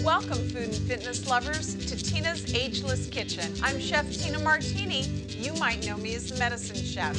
Welcome, food and fitness lovers, to Tina's Ageless Kitchen. I'm Chef Tina Martini. You might know me as the Medicine Chef.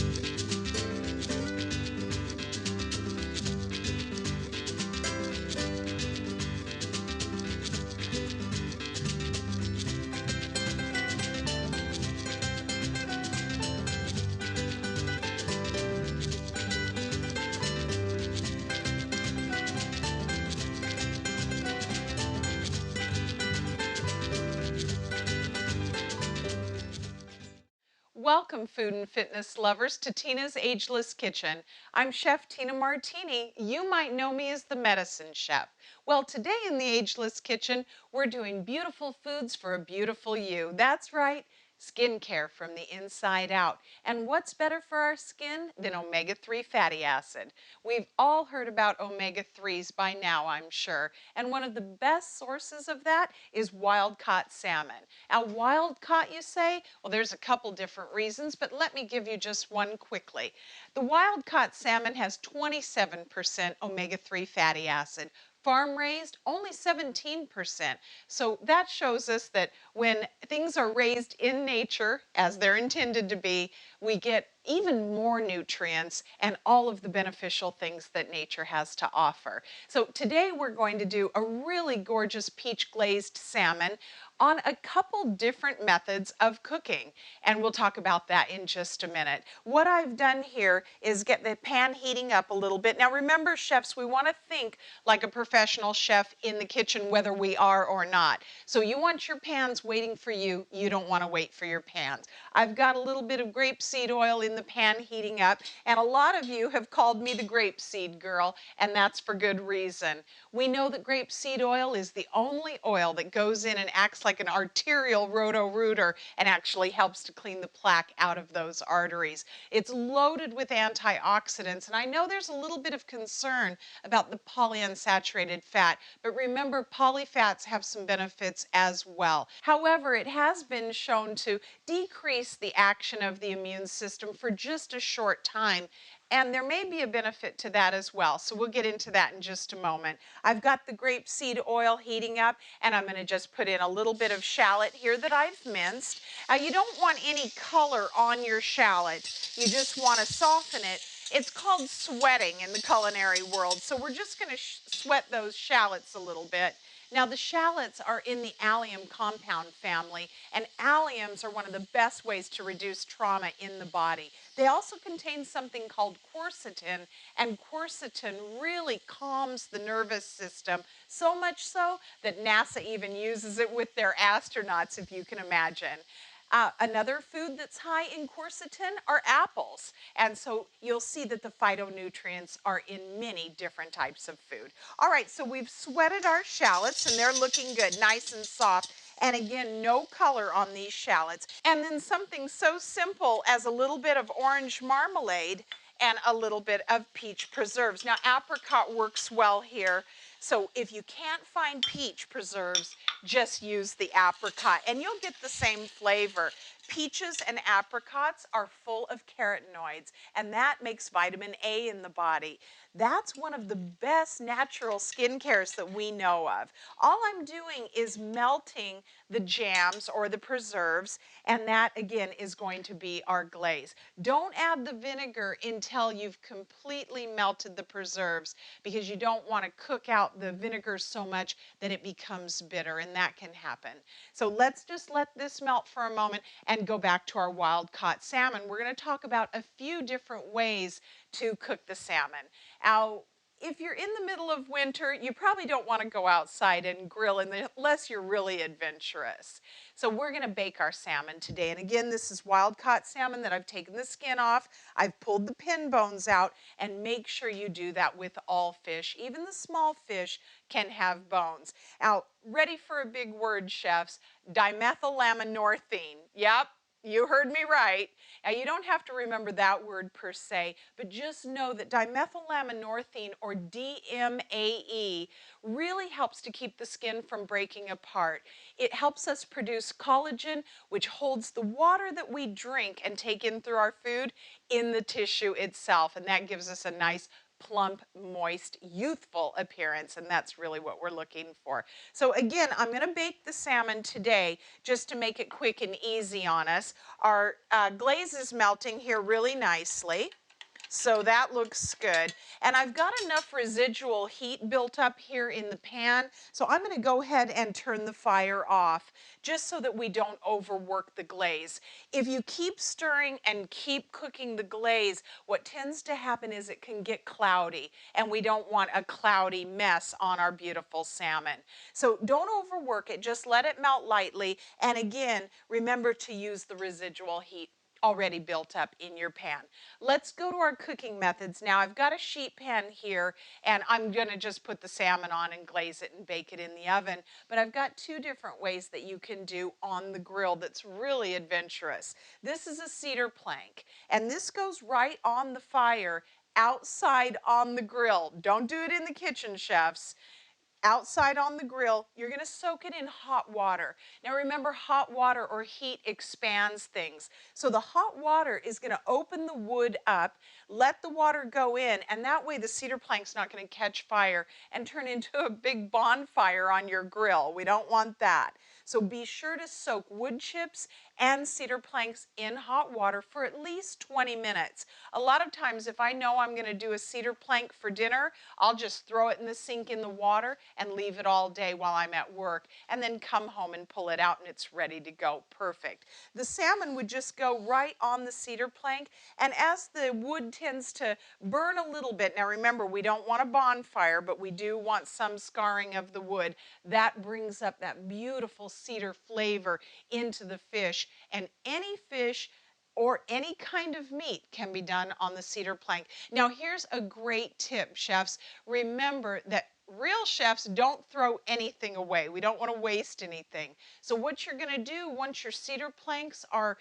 Welcome, food and fitness lovers, to Tina's Ageless Kitchen. I'm Chef Tina Martini. You might know me as the Medicine Chef. Well, today in the Ageless Kitchen, we're doing beautiful foods for a beautiful you. That's right, skincare from the inside out. And what's better for our skin than omega-3 fatty acid? We've all heard about omega-3s by now, I'm sure. And one of the best sources of that is wild-caught salmon. Now, wild-caught, you say? Well, there's a couple different reasons, but let me give you just one quickly. The wild-caught salmon has 27% omega-3 fatty acid. Farm-raised, only 17%. So that shows us that when things are raised in nature, as they're intended to be, we get even more nutrients and all of the beneficial things that nature has to offer. So today we're going to do a really gorgeous peach glazed salmon on a couple different methods of cooking, and we'll talk about that in just a minute. What I've done here is get the pan heating up a little bit. Now remember, chefs, we want to think like a professional chef in the kitchen, whether we are or not. So you want your pans waiting for you. You don't want to wait for your pans. I've got a little bit of grapeseed oil in the pan heating up, and a lot of you have called me the grapeseed girl, and that's for good reason. We know that grapeseed oil is the only oil that goes in and acts like an arterial roto-rooter and actually helps to clean the plaque out of those arteries. It's loaded with antioxidants, and I know there's a little bit of concern about the polyunsaturated fat, but remember, polyfats have some benefits as well. However, it has been shown to decrease the action of the immune system for just a short time, and there may be a benefit to that as well. So we'll get into that in just a moment. I've got the grapeseed oil heating up, and I'm going to just put in a little bit of shallot here that I've minced. Now, you don't want any color on your shallot. You just want to soften it. It's called sweating in the culinary world. So we're just going to sweat those shallots a little bit. Now, the shallots are in the allium compound family, and alliums are one of the best ways to reduce trauma in the body. They also contain something called quercetin, and quercetin really calms the nervous system, so much so that NASA even uses it with their astronauts, if you can imagine. Another food that's high in quercetin are apples. And so you'll see that the phytonutrients are in many different types of food. All right, so we've sweated our shallots and they're looking good, nice and soft. And again, no color on these shallots. And then something so simple as a little bit of orange marmalade and a little bit of peach preserves. Now, apricot works well here. So if you can't find peach preserves, just use the apricot and you'll get the same flavor. Peaches and apricots are full of carotenoids, and that makes vitamin A in the body. That's one of the best natural skincares that we know of. All I'm doing is melting the jams or the preserves, and that again is going to be our glaze. Don't add the vinegar until you've completely melted the preserves, because you don't want to cook out the vinegar so much that it becomes bitter, and that can happen. So let's just let this melt for a moment and go back to our wild-caught salmon. We're going to talk about a few different ways to cook the salmon. Now, if you're in the middle of winter, you probably don't want to go outside and grill unless you're really adventurous. So we're going to bake our salmon today. And again, this is wild-caught salmon that I've taken the skin off. I've pulled the pin bones out, and make sure you do that with all fish. Even the small fish can have bones. Now, ready for a big word, chefs, dimethylaminonorthine. Yep. You heard me right. Now, you don't have to remember that word per se, but just know that dimethylaminonorthine, or DMAE, really helps to keep the skin from breaking apart. It helps us produce collagen, which holds the water that we drink and take in through our food in the tissue itself, and that gives us a nice plump, moist, youthful appearance, and that's really what we're looking for. So again, I'm going to bake the salmon today just to make it quick and easy on us. Our glaze is melting here really nicely. So that looks good. And I've got enough residual heat built up here in the pan, so I'm going to go ahead and turn the fire off just so that we don't overwork the glaze. If you keep stirring and keep cooking the glaze, what tends to happen is it can get cloudy, and we don't want a cloudy mess on our beautiful salmon. So don't overwork it, just let it melt lightly, and again, remember to use the residual heat already built up in your pan. Let's go to our cooking methods now. I've got a sheet pan here, and I'm going to just put the salmon on and glaze it and bake it in the oven. But I've got two different ways that you can do on the grill that's really adventurous. This is a cedar plank, and this goes right on the fire outside on the grill. Don't do it in the kitchen, chefs. Outside on the grill, you're going to soak it in hot water. Now remember, hot water or heat expands things. So the hot water is going to open the wood up, let the water go in, and that way the cedar plank's not going to catch fire and turn into a big bonfire on your grill. We don't want that. So be sure to soak wood chips and cedar planks in hot water for at least 20 minutes. A lot of times if I know I'm going to do a cedar plank for dinner, I'll just throw it in the sink in the water and leave it all day while I'm at work, and then come home and pull it out and it's ready to go. Perfect. The salmon would just go right on the cedar plank, and as the wood tends to burn a little bit, now remember, we don't want a bonfire, but we do want some scarring of the wood. That brings up that beautiful cedar flavor into the fish, and any fish or any kind of meat can be done on the cedar plank. Now here's a great tip, chefs. Remember that real chefs don't throw anything away. We don't want to waste anything. So what you're going to do once your cedar planks are,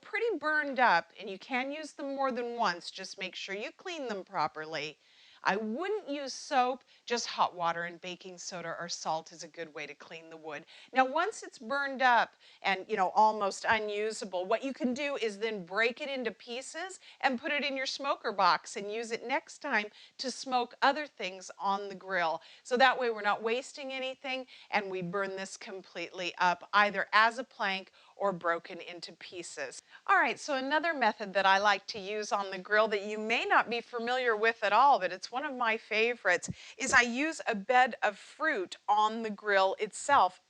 pretty burned up, and you can use them more than once, just make sure you clean them properly. I wouldn't use soap, just hot water and baking soda or salt is a good way to clean the wood. Now once it's burned up and almost unusable, what you can do is then break it into pieces and put it in your smoker box and use it next time to smoke other things on the grill. So that way we're not wasting anything, and we burn this completely up either as a plank or broken into pieces. All right, so another method that I like to use on the grill that you may not be familiar with at all, but it's one of my favorites, is I use a bed of fruit on the grill itself,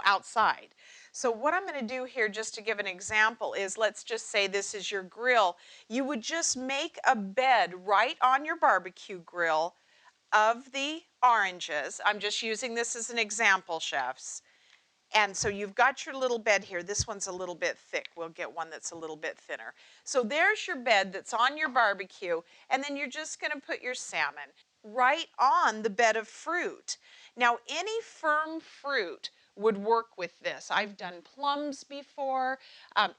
outside. So what I'm going to do here, just to give an example, is let's just say this is your grill. You would just make a bed right on your barbecue grill of the oranges. I'm just using this as an example, chefs. And so you've got your little bed here. This one's a little bit thick. We'll get one that's a little bit thinner. So there's your bed that's on your barbecue, and then you're just going to put your salmon right on the bed of fruit. Now, any firm fruit would work with this. I've done plums before,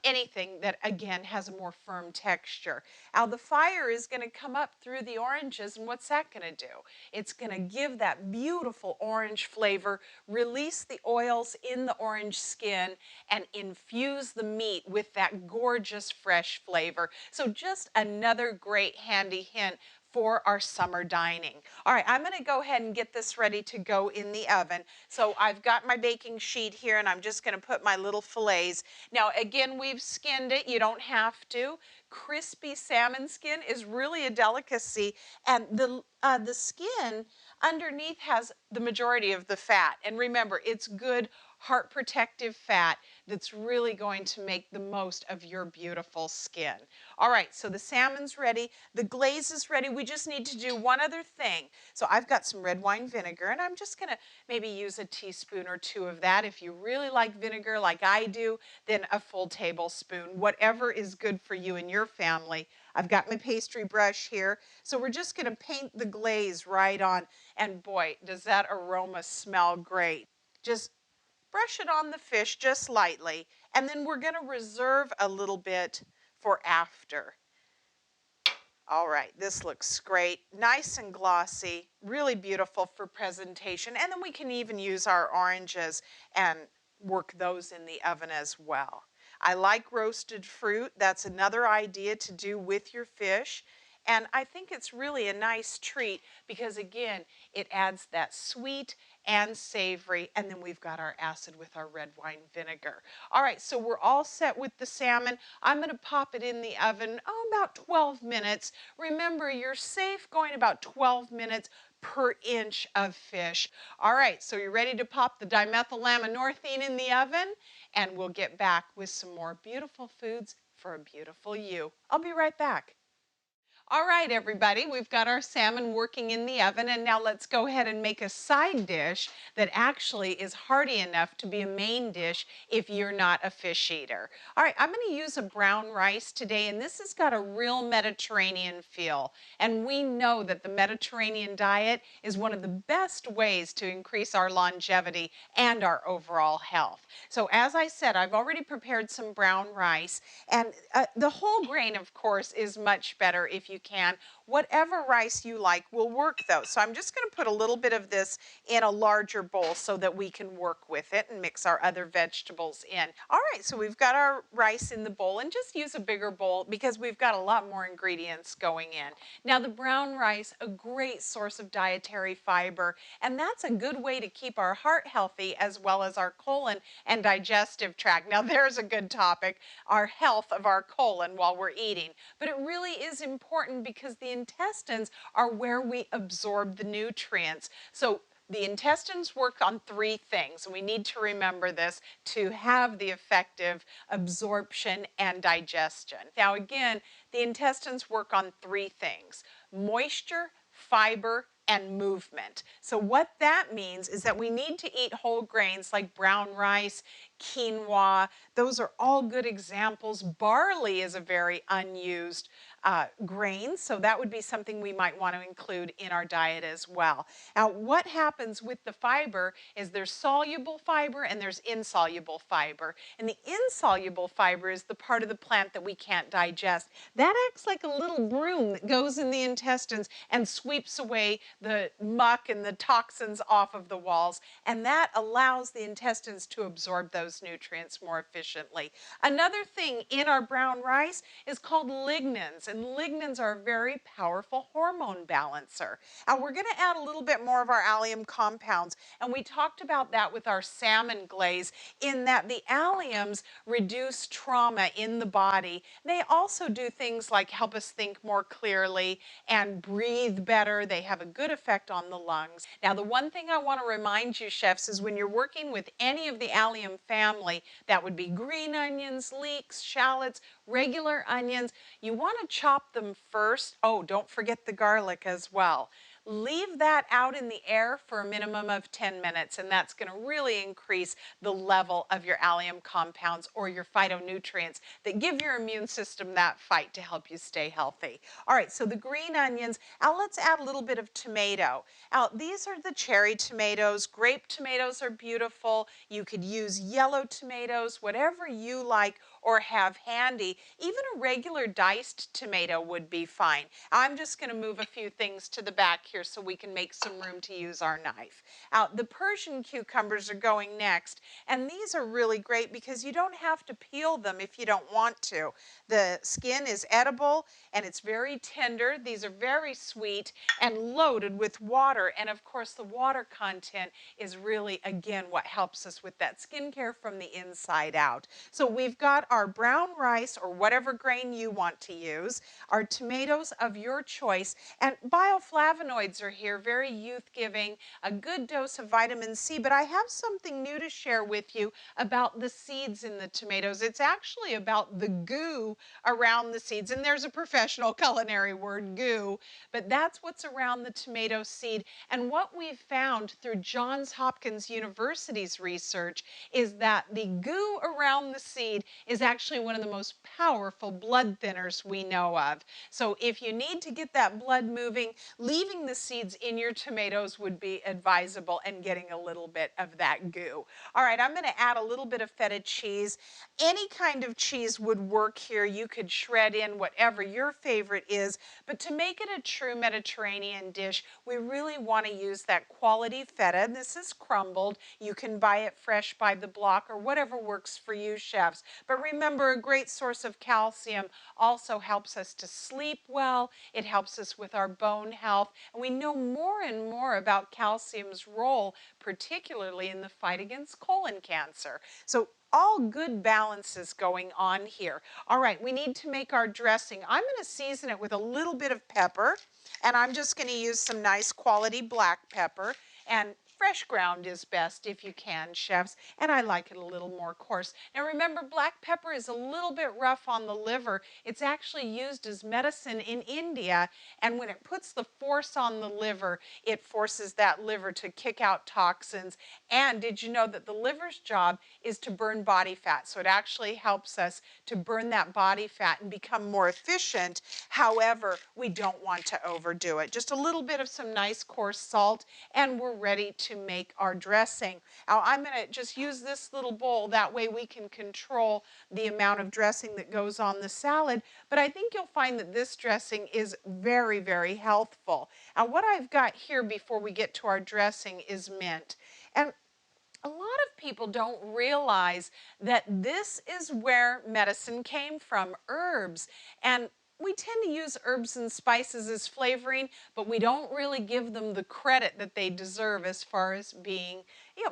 anything that, again, has a more firm texture. Now, the fire is going to come up through the oranges, and what's that going to do? It's going to give that beautiful orange flavor, release the oils in the orange skin, and infuse the meat with that gorgeous fresh flavor. So just another great handy hint for our summer dining. All right, I'm going to go ahead and get this ready to go in the oven. So I've got my baking sheet here, and I'm just going to put my little fillets. Now, again, we've skinned it. You don't have to. Crispy salmon skin is really a delicacy, and the skin underneath has the majority of the fat. And remember, it's good heart protective fat that's really going to make the most of your beautiful skin. All right, so the salmon's ready, the glaze is ready. We just need to do one other thing. So I've got some red wine vinegar, and I'm just going to maybe use a teaspoon or two of that. If you really like vinegar like I do, then a full tablespoon, whatever is good for you and your family. I've got my pastry brush here, so we're just going to paint the glaze right on, and boy, does that aroma smell great. Just brush it on the fish just lightly, and then we're going to reserve a little bit for after. All right, this looks great, nice and glossy, really beautiful for presentation, and then we can even use our oranges and work those in the oven as well. I like roasted fruit. That's another idea to do with your fish. And I think it's really a nice treat because, again, it adds that sweet and savory. And then we've got our acid with our red wine vinegar. All right, so we're all set with the salmon. I'm going to pop it in the oven, about 12 minutes. Remember, you're safe going about 12 minutes per inch of fish. All right, so you're ready to pop the dimethylaminonorthine in the oven, and we'll get back with some more beautiful foods for a beautiful you. I'll be right back. All right, everybody, we've got our salmon working in the oven, and now let's go ahead and make a side dish that actually is hearty enough to be a main dish if you're not a fish eater. All right, I'm going to use a brown rice today, and this has got a real Mediterranean feel. And we know that the Mediterranean diet is one of the best ways to increase our longevity and our overall health. So as I said, I've already prepared some brown rice, and the whole grain, of course, is much better if you can. Whatever rice you like will work though. So I'm just going to put a little bit of this in a larger bowl so that we can work with it and mix our other vegetables in. All right, so we've got our rice in the bowl, and just use a bigger bowl because we've got a lot more ingredients going in. Now the brown rice, a great source of dietary fiber, and that's a good way to keep our heart healthy as well as our colon and digestive tract. Now there's a good topic, our health of our colon while we're eating. But it really is important because the intestines are where we absorb the nutrients. So the intestines work on three things, and we need to remember this to have the effective absorption and digestion. Now again, the intestines work on three things: moisture, fiber, and movement. So what that means is that we need to eat whole grains like brown rice, quinoa. Those are all good examples. Barley is a very unused grain, so that would be something we might want to include in our diet as well. Now, what happens with the fiber is there's soluble fiber and there's insoluble fiber. And the insoluble fiber is the part of the plant that we can't digest. That acts like a little broom that goes in the intestines and sweeps away the muck and the toxins off of the walls, and that allows the intestines to absorb those nutrients more efficiently. Another thing in our brown rice is called lignans, and lignans are a very powerful hormone balancer. Now we're going to add a little bit more of our allium compounds, and we talked about that with our salmon glaze, in that the alliums reduce trauma in the body. They also do things like help us think more clearly and breathe better. They have a good effect on the lungs. Now the one thing I want to remind you, chefs, is when you're working with any of the allium family, that would be green onions, leeks, shallots, regular onions, you want to chop them first. Oh, don't forget the garlic as well. Leave that out in the air for a minimum of 10 minutes, and that's going to really increase the level of your allium compounds or your phytonutrients that give your immune system that fight to help you stay healthy. All right, so the green onions. Now let's add a little bit of tomato. Now these are the cherry tomatoes. Grape tomatoes are beautiful. You could use yellow tomatoes, whatever you like or have handy. Even a regular diced tomato would be fine. I'm just going to move a few things to the back here so we can make some room to use our knife. Now, the Persian cucumbers are going next, and these are really great because you don't have to peel them if you don't want to. The skin is edible and it's very tender. These are very sweet and loaded with water, and of course the water content is really, again, what helps us with that skincare from the inside out. So we've got our brown rice, or whatever grain you want to use, our tomatoes of your choice, and bioflavonoids are here, very youth-giving, a good dose of vitamin C. But I have something new to share with you about the seeds in the tomatoes. It's actually about the goo around the seeds, and there's a professional culinary word, goo, but that's what's around the tomato seed. And what we've found through Johns Hopkins University's research is that the goo around the seed is actually one of the most powerful blood thinners we know of. So if you need to get that blood moving, leaving the seeds in your tomatoes would be advisable, and getting a little bit of that goo. All right, I'm going to add a little bit of feta cheese. Any kind of cheese would work here. You could shred in whatever your favorite is, but to make it a true Mediterranean dish, we really want to use that quality feta. This is crumbled. You can buy it fresh by the block or whatever works for you, chefs. But remember, a great source of calcium also helps us to sleep well. It helps us with our bone health. And we know more and more about calcium's role, particularly in the fight against colon cancer. So all good balances going on here. All right, we need to make our dressing. I'm going to season it with a little bit of pepper, and I'm just going to use some nice quality black pepper. And fresh ground is best if you can, chefs, and I like it a little more coarse. Now remember, black pepper is a little bit rough on the liver. It's actually used as medicine in India, and when it puts the force on the liver, it forces that liver to kick out toxins. And did you know that the liver's job is to burn body fat? So it actually helps us to burn that body fat and become more efficient. However, we don't want to overdo it. Just a little bit of some nice coarse salt, and we're ready to make our dressing. Now I'm going to just use this little bowl. That way we can control the amount of dressing that goes on the salad. But I think you'll find that this dressing is very, very healthful. Now what I've got here before we get to our dressing is mint. And a lot of people don't realize that this is where medicine came from, herbs. And we tend to use herbs and spices as flavoring, but we don't really give them the credit that they deserve as far as being,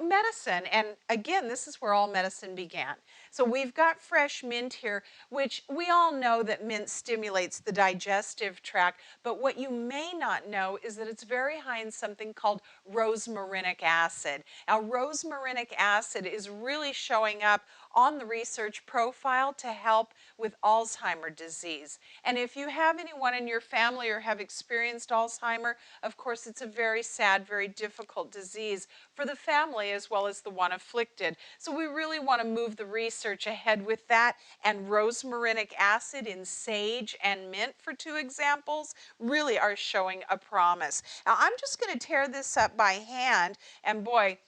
medicine. And again, this is where all medicine began. So we've got fresh mint here, which we all know that mint stimulates the digestive tract, but what you may not know is that it's very high in something called rosmarinic acid. Now, rosmarinic acid is really showing up on the research profile to help with Alzheimer's disease. And if you have anyone in your family or have experienced Alzheimer's, of course, it's a very sad, very difficult disease for the family as well as the one afflicted. So we really want to move the research ahead with that. And rosmarinic acid in sage and mint, for two examples, really are showing a promise. Now, I'm just going to tear this up by hand, and boy,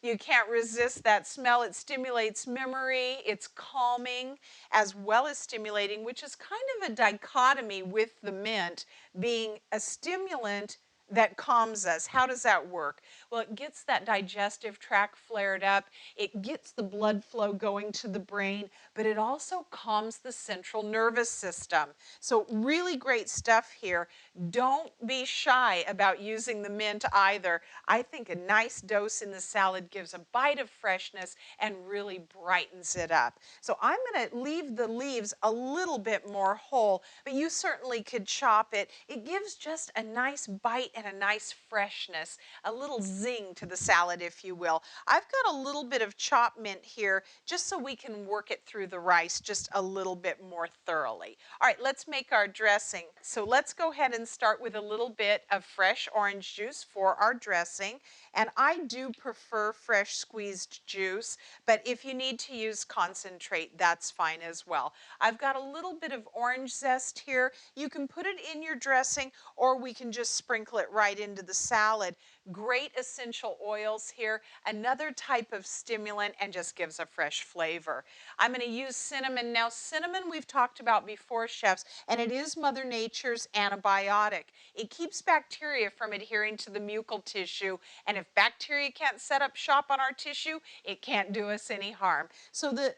you can't resist that smell. It stimulates memory, it's calming, as well as stimulating, which is kind of a dichotomy with the mint being a stimulant that calms us. How does that work? Well, it gets that digestive tract flared up, it gets the blood flow going to the brain, but it also calms the central nervous system. So really great stuff here. Don't be shy about using the mint either. I think a nice dose in the salad gives a bite of freshness and really brightens it up. So I'm going to leave the leaves a little bit more whole, but you certainly could chop it. It gives just a nice bite and a nice freshness, a little zing to the salad, if you will. I've got a little bit of chopped mint here just so we can work it through the rice just a little bit more thoroughly. All right, let's make our dressing. So let's go ahead and start with a little bit of fresh orange juice for our dressing. And I do prefer fresh squeezed juice, but if you need to use concentrate, that's fine as well. I've got a little bit of orange zest here. You can put it in your dressing, or we can just sprinkle it right into the salad. Great essential oils here, another type of stimulant, and just gives a fresh flavor. I'm going to use cinnamon. Now, cinnamon we've talked about before, chefs, and it is Mother Nature's antibiotic. It keeps bacteria from adhering to the mucal tissue, and if bacteria can't set up shop on our tissue, it can't do us any harm. So the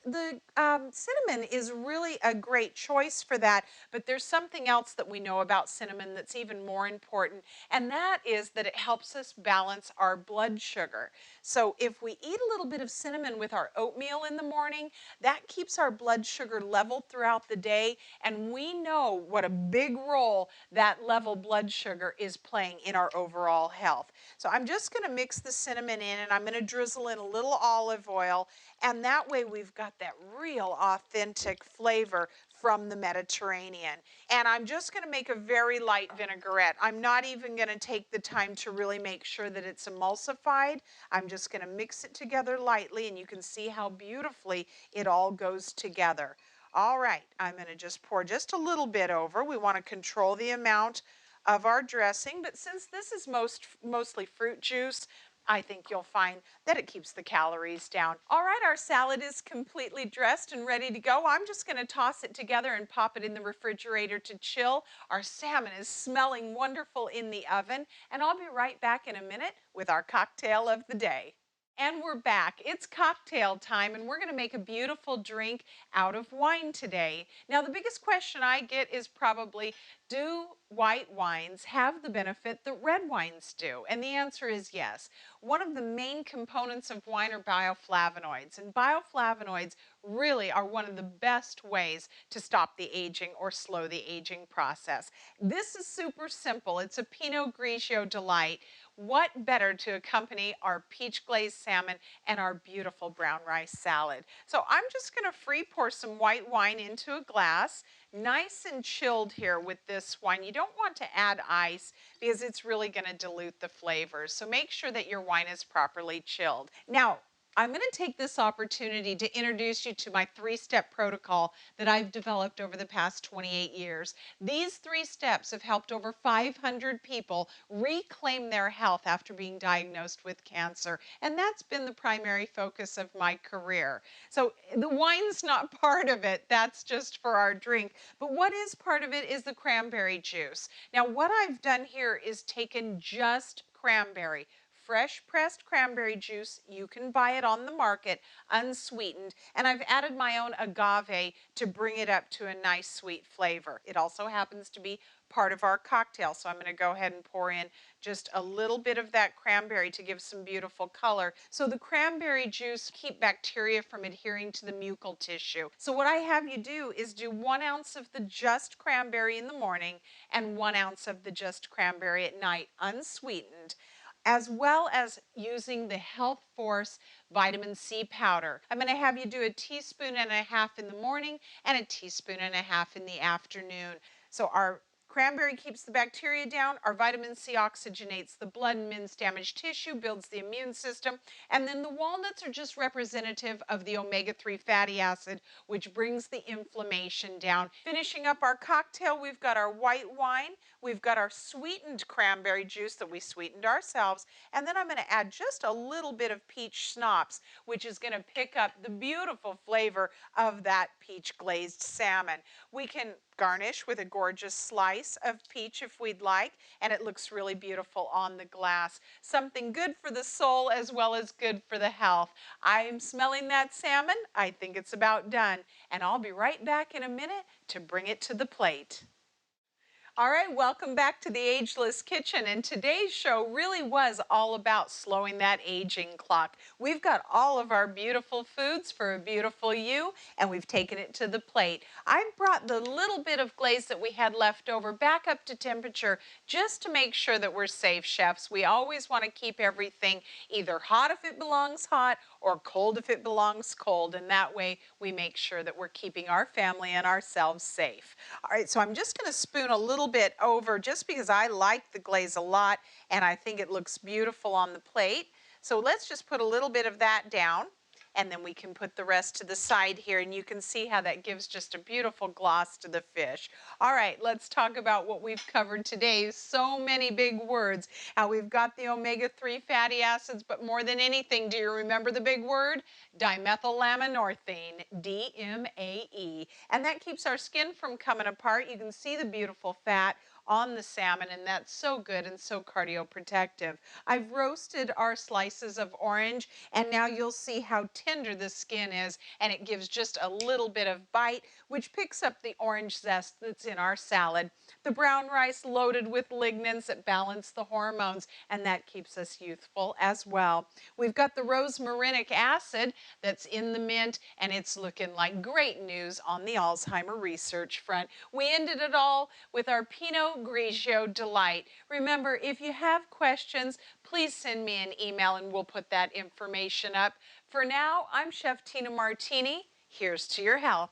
cinnamon is really a great choice for that, but there's something else that we know about cinnamon that's even more important, and that is that it helps us balance our blood sugar. So if we eat a little bit of cinnamon with our oatmeal in the morning, that keeps our blood sugar level throughout the day, and we know what a big role that level blood sugar is playing in our overall health. So I'm just going to mix the cinnamon in, and I'm going to drizzle in a little olive oil, and that way we've got that real authentic flavor from the Mediterranean. And I'm just going to make a very light vinaigrette. I'm not even going to take the time to really make sure that it's emulsified. I'm just going to mix it together lightly, and you can see how beautifully it all goes together. All right, I'm going to just pour just a little bit over. We want to control the amount of our dressing, but since this is mostly fruit juice, I think you'll find that it keeps the calories down. All right, our salad is completely dressed and ready to go. I'm just going to toss it together and pop it in the refrigerator to chill. Our salmon is smelling wonderful in the oven, and I'll be right back in a minute with our cocktail of the day. And we're back. It's cocktail time, and we're going to make a beautiful drink out of wine today. Now, the biggest question I get is probably, do white wines have the benefit that red wines do? And the answer is yes. One of the main components of wine are bioflavonoids, and bioflavonoids really are one of the best ways to stop the aging or slow the aging process. This is super simple. It's a Pinot Grigio delight. What better to accompany our peach glazed salmon and our beautiful brown rice salad? So I'm just going to free pour some white wine into a glass. Nice and chilled here with this wine. You don't want to add ice because it's really going to dilute the flavors. So make sure that your wine is properly chilled. Now, I'm going to take this opportunity to introduce you to my three-step protocol that I've developed over the past 28 years. These 3 steps have helped over 500 people reclaim their health after being diagnosed with cancer, and that's been the primary focus of my career. So the wine's not part of it, that's just for our drink, but what is part of it is the cranberry juice. Now, what I've done here is taken just cranberry, fresh pressed cranberry juice. You can buy it on the market, unsweetened, and I've added my own agave to bring it up to a nice sweet flavor. It also happens to be part of our cocktail, so I'm going to go ahead and pour in just a little bit of that cranberry to give some beautiful color. So the cranberry juice keeps bacteria from adhering to the mucal tissue. So what I have you do is do 1 ounce of the just cranberry in the morning and 1 ounce of the just cranberry at night, unsweetened, as well as using the Health Force vitamin C powder. I'm going to have you do a teaspoon and a half in the morning and a teaspoon and a half in the afternoon. So our cranberry keeps the bacteria down, our vitamin C oxygenates the blood and mends damaged tissue, builds the immune system, and then the walnuts are just representative of the omega-3 fatty acid, which brings the inflammation down. Finishing up our cocktail, we've got our white wine, we've got our sweetened cranberry juice that we sweetened ourselves, and then I'm going to add just a little bit of peach schnapps, which is going to pick up the beautiful flavor of that peach glazed salmon. We can garnish with a gorgeous slice of peach if we'd like, and it looks really beautiful on the glass. Something good for the soul as well as good for the health. I'm smelling that salmon. I think it's about done, and I'll be right back in a minute to bring it to the plate. All right, welcome back to the Ageless Kitchen, and today's show really was all about slowing that aging clock. We've got all of our beautiful foods for a beautiful you, and we've taken it to the plate. I brought the little bit of glaze that we had left over back up to temperature just to make sure that we're safe, chefs. We always want to keep everything either hot if it belongs hot or cold if it belongs cold, and that way we make sure that we're keeping our family and ourselves safe. All right, so I'm just going to spoon a little bit over just because I like the glaze a lot and I think it looks beautiful on the plate. So let's just put a little bit of that down, and then we can put the rest to the side here, and you can see how that gives just a beautiful gloss to the fish. All right, let's talk about what we've covered today. So many big words. We've got the omega-3 fatty acids, but more than anything, do you remember the big word? Dimethylaminonorthine, DMAE. And that keeps our skin from coming apart. You can see the beautiful fat on the salmon, and that's so good and so cardioprotective. I've roasted our slices of orange, and now you'll see how tender the skin is, and it gives just a little bit of bite, which picks up the orange zest that's in our salad. The brown rice loaded with lignans that balance the hormones, and that keeps us youthful as well. We've got the rosmarinic acid that's in the mint, and it's looking like great news on the Alzheimer research front. We ended it all with our Pinot Grigio delight. Remember, if you have questions, please send me an email and we'll put that information up. For now, I'm Chef Tina Martini. Here's to your health.